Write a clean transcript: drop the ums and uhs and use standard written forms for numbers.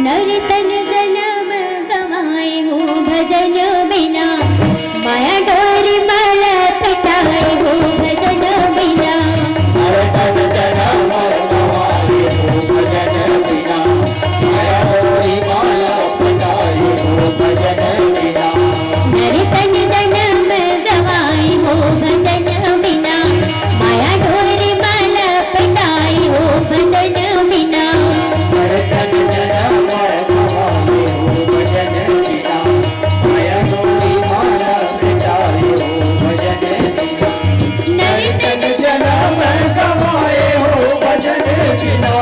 नर्तन जन्म गवाए हो भजन बिना, माया डोरी माल पिटाए हो भजन बिना। नर्तन जन्म गवाए हो भजन बिना, माया डोरी माल पिटाए हो भजन बिना। नर्तन जन्म गवाए हो भजन बिना, माया डोरी माल पिटाए हो भजन बिना। नर्तन जन्म गवाए हो भजन बिना, माया डोरी माल पिटाए हो भजन बिना। नर्तन जन्म गवाए हो भजन बिना,